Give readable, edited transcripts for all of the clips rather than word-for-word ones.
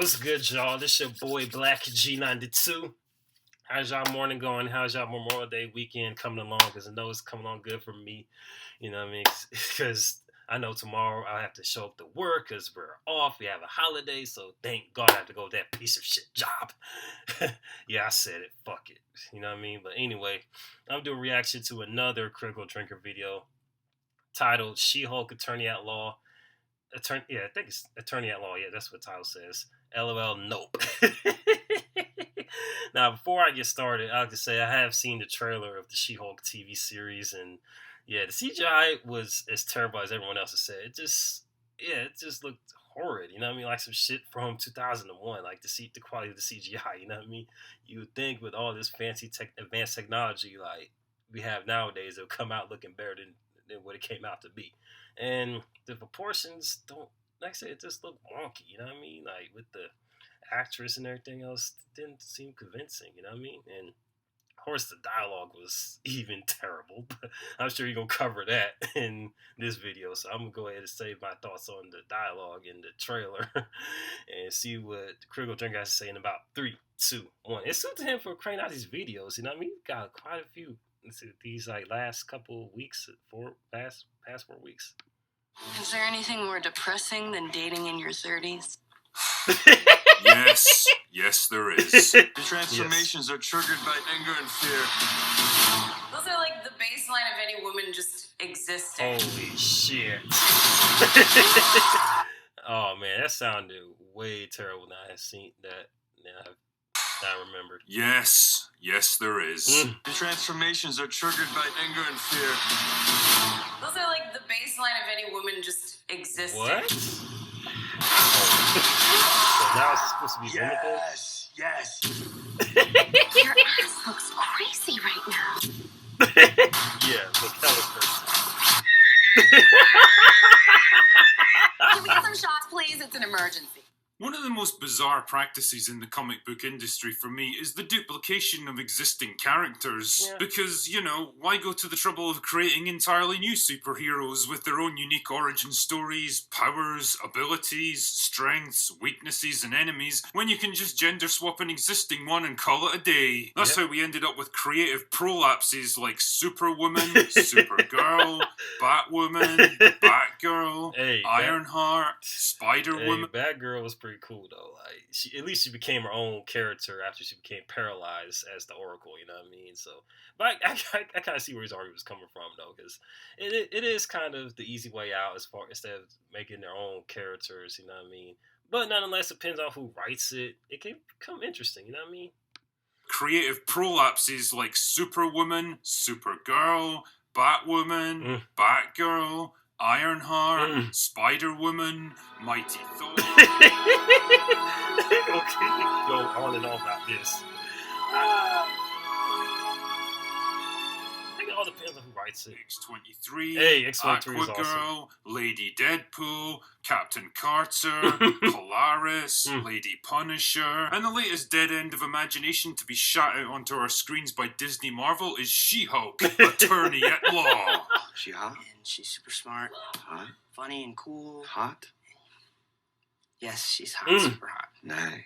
What's good, y'all? This your boy Black G92. How's y'all morning going? How's y'all Memorial Day weekend coming along? Because I know it's coming along good for me. You know what I mean? Because I know tomorrow I have to show up to work because we're off. We have a holiday, so thank God I have to go to that piece of shit job. Yeah, I said it. Fuck it. You know what I mean? But anyway, I'm doing a reaction to another Critical Drinker video titled She-Hulk Attorney at Law. I think it's Attorney at Law. Yeah, that's what the title says. LOL, nope. Now, before I get started, I'll just say I have seen the trailer of the She-Hulk TV series, and yeah, the CGI was as terrible as everyone else has said. It just looked horrid. You know what I mean? Like some shit from 2001. Like the quality of the CGI. You know what I mean? You would think with all this fancy advanced technology like we have nowadays, it'll come out looking better than what it came out to be. And the proportions don't, like I said, it just looked wonky, you know what I mean? Like with the actress and everything else, it didn't seem convincing, you know what I mean? And of course the dialogue was even terrible, but I'm sure you're going to cover that in this video. So I'm going to go ahead and save my thoughts on the dialogue in the trailer and see what the Critical Drinker has to say in about 3, 2, 1. It's good to him for cranking out these videos, you know what I mean? He's got quite a few. These like last couple weeks, past 4 weeks. Is there anything more depressing than dating in your 30s? Yes, there is. The transformations are triggered by anger and fear. Those are like the baseline of any woman just existing. Holy shit. Oh man, that sounded way terrible. Now I've seen that. Now I remembered. Yes, there is. The transformations are triggered by anger and fear. Those are like the baseline of any woman just existing. What? So now it's supposed to be women? Yes. Your ass looks crazy right now. Yeah, look hella crazy. Can we get some shots, please? It's an emergency. One of the most bizarre practices in the comic book industry for me is the duplication of existing characters. Yeah. Because, why go to the trouble of creating entirely new superheroes with their own unique origin stories, powers, abilities, strengths, weaknesses, and enemies, when you can just gender swap an existing one and call it a day? That's how we ended up with creative prolapses like Superwoman, Supergirl, Batwoman, Batgirl, Ironheart, Spider-Woman. Batgirl was pretty cool though. Like at least she became her own character after she became paralyzed as the Oracle. You know what I mean? So, but I kind of see where his argument was coming from though, because it is kind of the easy way out instead of making their own characters. You know what I mean? But nonetheless, it depends on who writes it. It can become interesting. You know what I mean? Creative prolapses like Superwoman, Supergirl, Batwoman, Batgirl, Ironheart, Spider-Woman, Mighty Thor. Okay, go on and on about this. I think it all depends on who writes it. X-23, Hey, X-23 is Aquagirl, Lady Deadpool, Captain Carter, Polaris, Lady Punisher, and the latest dead end of imagination to be shot out onto our screens by Disney Marvel is She-Hulk, Attorney at Law. She hot? And she's super smart. Hot? Funny and cool. Hot? Yes, she's hot. Super hot. Nice.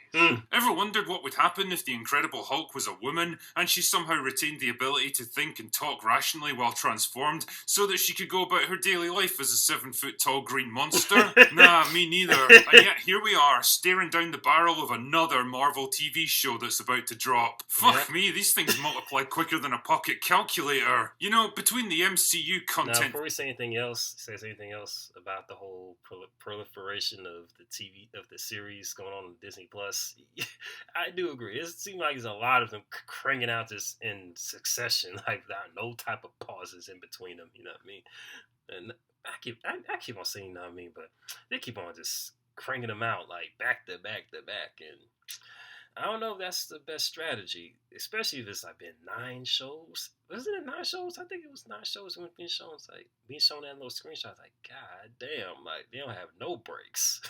Ever wondered what would happen if the Incredible Hulk was a woman and she somehow retained the ability to think and talk rationally while transformed so that she could go about her daily life as a 7-foot-tall green monster? Nah, me neither. And yet here we are, staring down the barrel of another Marvel TV show that's about to drop. Fuck me, these things multiply quicker than a pocket calculator. Between the MCU content... Now, before we say anything else about the whole proliferation of the series going on Disney Plus, I do agree. It seems like there's a lot of them cranking out this in succession, like without no type of pauses in between them. You know what I mean? And I keep on saying, you know what I mean, but they keep on just cranking them out like back to back to back, and I don't know if that's the best strategy, especially if it's like been 9 shows. Wasn't it 9 shows? I think it was 9 shows when being shown. It's like being shown that little screenshot. Like, god damn, like they don't have no breaks.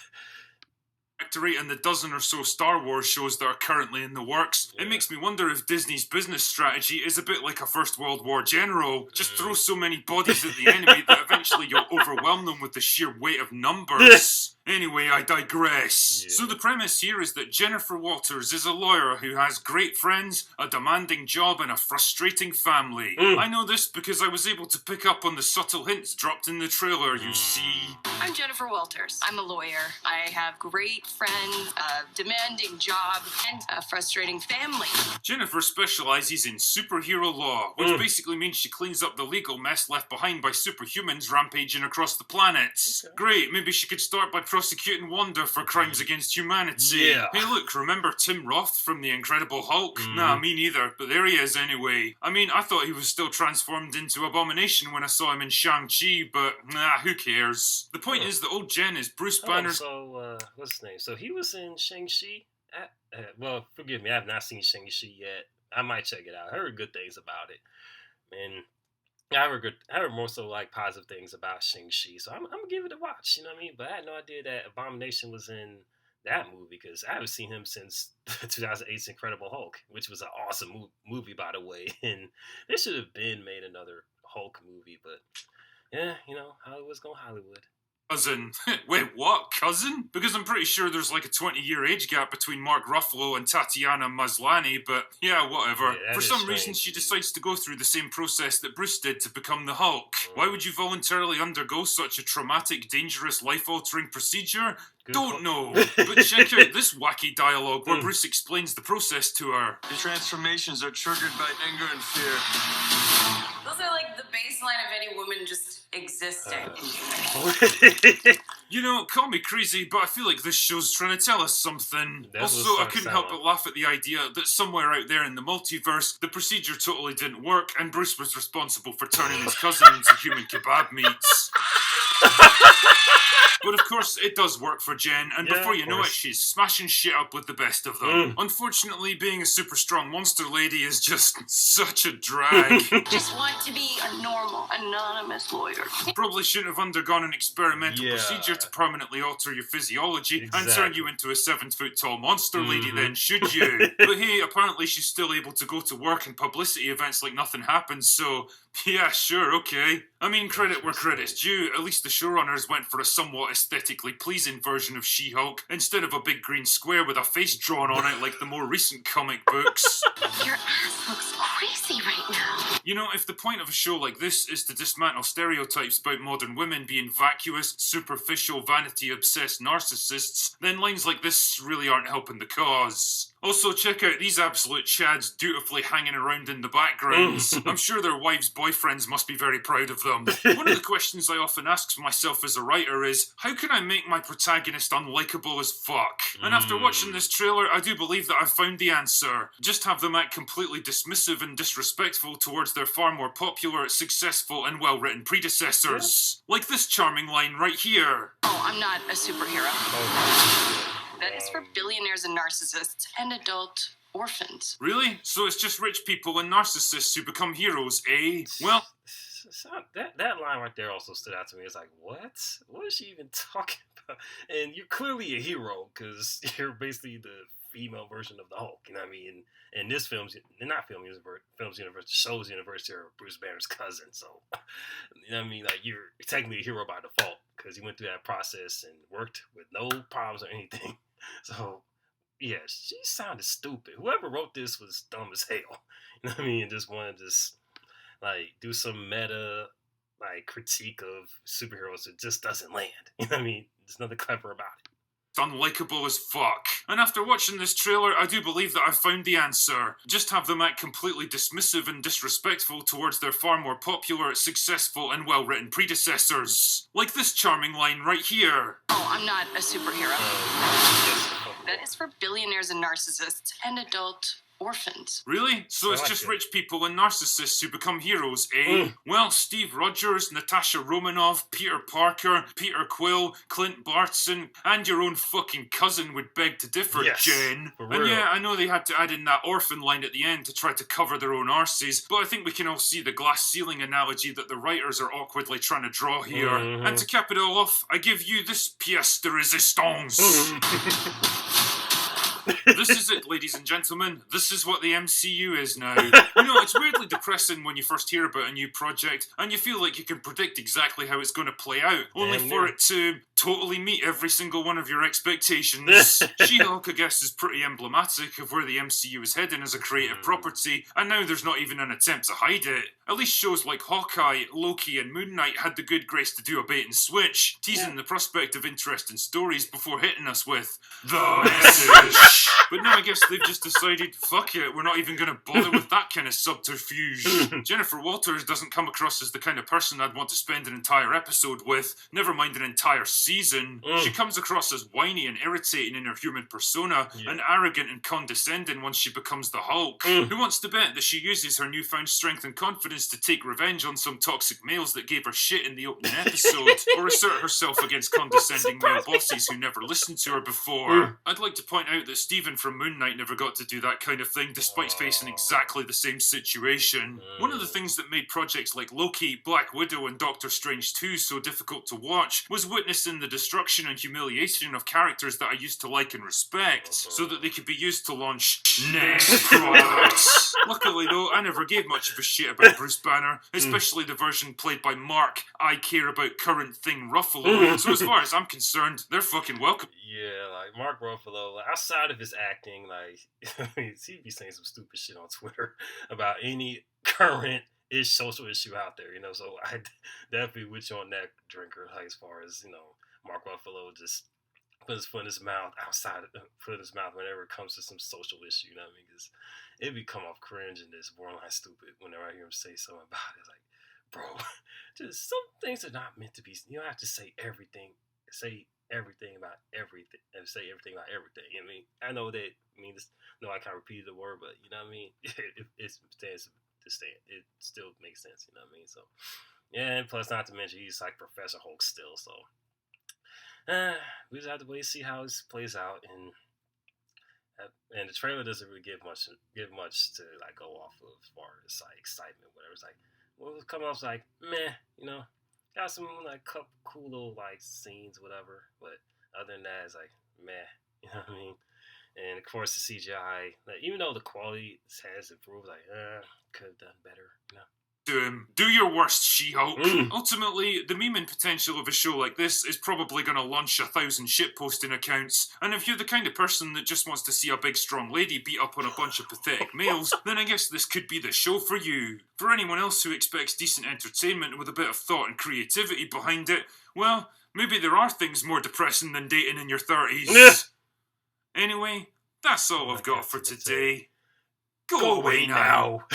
And the dozen or so Star Wars shows that are currently in the works. It makes me wonder if Disney's business strategy is a bit like a First World War general. Just throw so many bodies at the enemy that eventually you'll overwhelm them with the sheer weight of numbers. Anyway, I digress. Yeah. So the premise here is that Jennifer Walters is a lawyer who has great friends, a demanding job, and a frustrating family. I know this because I was able to pick up on the subtle hints dropped in the trailer, you see. I'm Jennifer Walters. I'm a lawyer. I have great friends, a demanding job, and a frustrating family. Jennifer specializes in superhero law, which basically means she cleans up the legal mess left behind by superhumans rampaging across the planet. Okay. Great, maybe she could start by prosecuting Wanda for crimes against humanity. Yeah. Hey look, remember Tim Roth from The Incredible Hulk? Nah, me neither, but there he is anyway. I mean, I thought he was still transformed into Abomination when I saw him in Shang-Chi, but nah, who cares? The point is that old Jen is Bruce Banner's... So, what's his name? So he was in Shang-Chi? Well, forgive me, I have not seen Shang-Chi yet. I might check it out. I heard good things about it. And I heard more so like positive things about Shang-Chi. So I'm gonna give it a watch, you know what I mean? But I had no idea that Abomination was in that movie because I haven't seen him since 2008's Incredible Hulk, which was an awesome movie, by the way. And they should have been made another Hulk movie, but yeah, you know, Hollywood's going Hollywood. Cousin. Wait, what? Cousin? Because I'm pretty sure there's like a 20-year age gap between Mark Ruffalo and Tatiana Maslany, but yeah, whatever. Yeah, For some reason, she decides to go through the same process that Bruce did to become the Hulk. Why would you voluntarily undergo such a traumatic, dangerous, life-altering procedure? Don't know. But check out this wacky dialogue where Bruce explains the process to her. Your transformations are triggered by anger and fear. Those are like the baseline of any woman just existing. You know, call me crazy, but I feel like this show's trying to tell us something. That's Also, I couldn't help but laugh at the idea that somewhere out there in the multiverse, the procedure totally didn't work, and Bruce was responsible for turning his cousin into human kebab meats. But of course, it does work for Jen, and before you know it, she's smashing shit up with the best of them. Unfortunately, being a super strong monster lady is just such a drag. Just want to be a normal, anonymous lawyer. Probably shouldn't have undergone an experimental procedure to permanently alter your physiology and turn you into a 7-foot-tall monster lady then, should you? But hey, apparently she's still able to go to work and publicity events like nothing happened, so yeah, sure, okay. I mean, credit where credit's due. At least the showrunners went for a somewhat aesthetically pleasing version of She-Hulk instead of a big green square with a face drawn on it like the more recent comic books. Your ass looks crazy right now. You know, if the point of a show like this is to dismantle stereotypes about modern women being vacuous, superficial, vanity-obsessed narcissists, then lines like this really aren't helping the cause. Also, check out these absolute chads dutifully hanging around in the backgrounds. I'm sure their wives' boyfriends must be very proud of them. One of the questions I often ask myself as a writer is, how can I make my protagonist unlikable as fuck? And after watching this trailer, I do believe that I've found the answer. Just have them act completely dismissive and disrespectful towards their far more popular, successful, and well-written predecessors. Like this charming line right here. Oh, I'm not a superhero. That is for billionaires and narcissists and adult orphans. Really? So it's just rich people and narcissists who become heroes, eh? Well, that line right there also stood out to me. It's like, what? What is she even talking about? And you're clearly a hero because you're basically the female version of the Hulk. You know what I mean? And this film's universe, show's universe here, Bruce Banner's cousin. So, you know what I mean? Like, you're technically a hero by default because he went through that process and worked with no problems or anything. So, yeah, she sounded stupid. Whoever wrote this was dumb as hell. You know what I mean? Just wanted to like do some meta like critique of superheroes. It just doesn't land. You know what I mean? There's nothing clever about it. Unlikable as fuck. And after watching this trailer, I do believe that I've found the answer. Just have them act completely dismissive and disrespectful towards their far more popular, successful, and well-written predecessors. Like this charming line right here. Oh, I'm not a superhero. That is for billionaires and narcissists and adult orphans. Really? So it's just rich people and narcissists who become heroes, eh? Well, Steve Rogers, Natasha Romanoff, Peter Parker, Peter Quill, Clint Barton, and your own fucking cousin would beg to differ, Jen. And yeah, I know they had to add in that orphan line at the end to try to cover their own arses, but I think we can all see the glass ceiling analogy that the writers are awkwardly trying to draw here. And to cap it all off, I give you this pièce de résistance. This is it, ladies and gentlemen. This is what the MCU is now. You know, it's weirdly depressing when you first hear about a new project and you feel like you can predict exactly how it's going to play out, only for it to totally meet every single one of your expectations. She-Hulk, I guess, is pretty emblematic of where the MCU is heading as a creative property, and now there's not even an attempt to hide it. At least shows like Hawkeye, Loki, and Moon Knight had the good grace to do a bait and switch, teasing the prospect of interesting stories before hitting us with the message. But now I guess they've just decided, fuck it, we're not even going to bother with that kind of subterfuge. Jennifer Walters doesn't come across as the kind of person I'd want to spend an entire episode with, never mind an entire season. She comes across as whiny and irritating in her human persona, and arrogant and condescending once she becomes the Hulk. Who wants to bet that she uses her newfound strength and confidence to take revenge on some toxic males that gave her shit in the opening episode, or assert herself against condescending male bosses who never listened to her before? I'd like to point out that Stephen from Moon Knight never got to do that kind of thing, despite facing exactly the same situation. One of the things that made projects like Loki, Black Widow, and Doctor Strange 2 so difficult to watch was witnessing the destruction and humiliation of characters that I used to like and respect, so that they could be used to launch next products. Luckily though, I never gave much of a shit about Bruce Banner, especially the version played by Mark I Care About Current Thing Ruffalo, so as far as I'm concerned, they're fucking welcome. Yeah, like Mark Ruffalo, like, outside of his acting, like he'd be saying some stupid shit on Twitter about any current social issue out there, so I definitely with you on that, Drinker, like as far as, Mark Ruffalo just put his foot in his mouth whenever it comes to some social issue, because it be come off cringe and just borderline stupid whenever I hear him say something about it. It's like, bro, just some things are not meant to be. You don't have to say everything about everything, and say everything about everything. I know that, I kind of repeated the word, but you know what I mean? It stands to stand. It still makes sense, So, yeah, and plus, not to mention, he's like Professor Hulk still, so. We just have to wait and see how this plays out, and the trailer doesn't really give much to like go off of as far as like excitement, whatever. It's like, well, it's coming off like meh, got some like couple cool little like scenes, whatever. But other than that, it's like meh, you know what I mean? And of course, the CGI, like, even though the quality has improved, like could have done better, To him, do your worst, She-Hulk. Ultimately, the memeing potential of a show like this is probably going to launch 1,000 shitposting accounts, and if you're the kind of person that just wants to see a big strong lady beat up on a bunch of pathetic males, then I guess this could be the show for you. For anyone else who expects decent entertainment with a bit of thought and creativity behind it, well, maybe there are things more depressing than dating in your 30s. Anyway, that's all I've got for today. Go away now.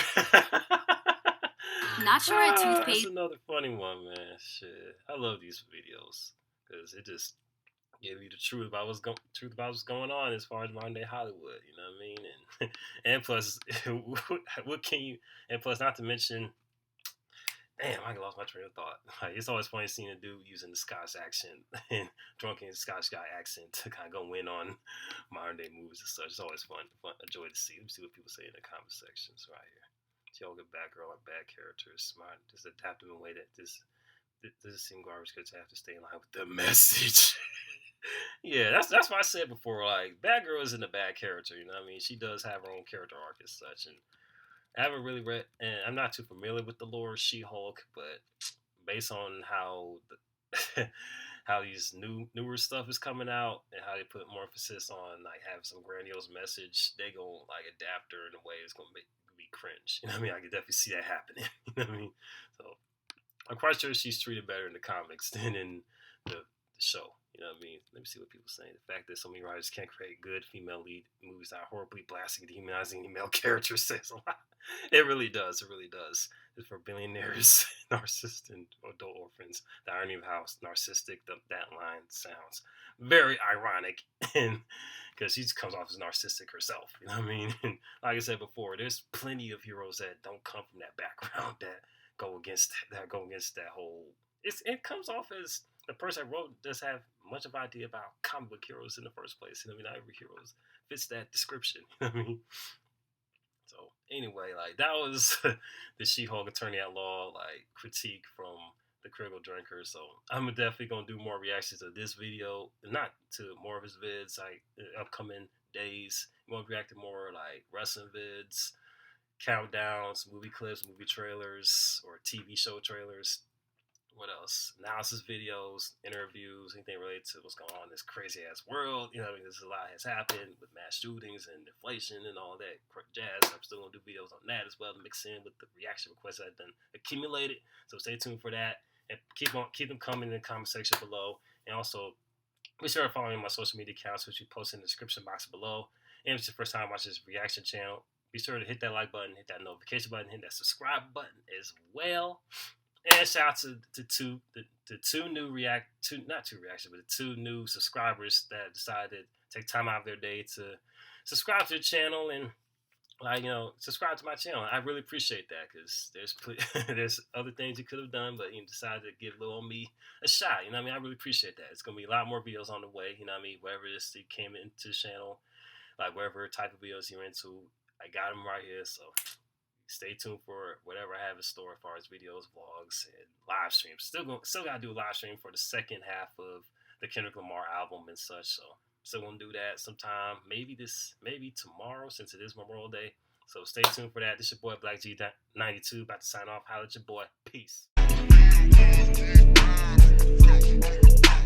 Natural toothpaste. That's another funny one, man. Shit, I love these videos because it just give you the truth about what's going on as far as modern day Hollywood. You know what I mean? And plus, what can you? And plus, not to mention, damn, I lost my train of thought. Like, it's always funny seeing a dude using the Scottish accent and drunken Scottish guy accent to kind of go in on modern day movies and such. It's always fun, a joy to see. Let me see what people say in the comment sections right here. She-Hulk, bad girl, and bad characters, smart, just adapt them in a way that this doesn't seem garbage because they have to stay in line with the message. Yeah, that's what I said before. Like, bad girl isn't a bad character, you know what I mean? She does have her own character arc as such, and I haven't really read, and I'm not too familiar with the lore of She-Hulk, but based on how how these newer stuff is coming out and how they put more emphasis on like having some grandiose message, they gonna like adapt her in a way that's gonna be cringe. You know what I mean? I can definitely see that happening. You know what I mean? So I'm quite sure she's treated better in the comics than in the show. You know what I mean? Let me see what people are saying. The fact that so many writers can't create good female lead movies that are horribly blasting, demonizing any male characters says a lot. It really does. It really does. It's for billionaires, narcissists, and adult orphans. The irony of how narcissistic that line sounds. Very ironic, and because she comes off as narcissistic herself. You know what I mean? And like I said before, there's plenty of heroes that don't come from that background that go against that whole. It comes off as the person that wrote does have much of an idea about comic book heroes in the first place. You know what I mean? Not every hero fits that description. You know what I mean? So anyway, like that was the She-Hulk Attorney at Law like critique from the Critical Drinker. So I'm definitely gonna do more reactions of this video, not to more of his vids like in upcoming days. I'm gonna react to more like wrestling vids, countdowns, movie clips, movie trailers, or TV show trailers. What else? Analysis videos, interviews, anything related to what's going on in this crazy ass world. You know, I mean, there's a lot has happened with mass shootings and inflation and all that jazz. I'm still gonna do videos on that as well to mix in with the reaction requests I've done accumulated. So stay tuned for that and keep them coming in the comment section below. And also be sure to follow me on my social media accounts, which we post in the description box below. And if it's your first time watching this reaction channel, be sure to hit that like button, hit that notification button, hit that subscribe button as well. And shout out to the two new subscribers that decided to take time out of their day to subscribe to the channel and subscribe to my channel. I really appreciate that because there's other things you could have done, but you decided to give little me a shot. You know what I mean? I really appreciate that. It's gonna be a lot more videos on the way. You know what I mean? Whatever it is that came into the channel, like whatever type of videos you're into, I got them right here. So stay tuned for whatever I have in store as far as videos, vlogs, and live streams. Still gotta do a live stream for the second half of the Kendrick Lamar album and such. So still gonna do that sometime. Maybe tomorrow since it is Memorial Day. So stay tuned for that. This your boy Black G92 about to sign off. Holla at your boy. Peace.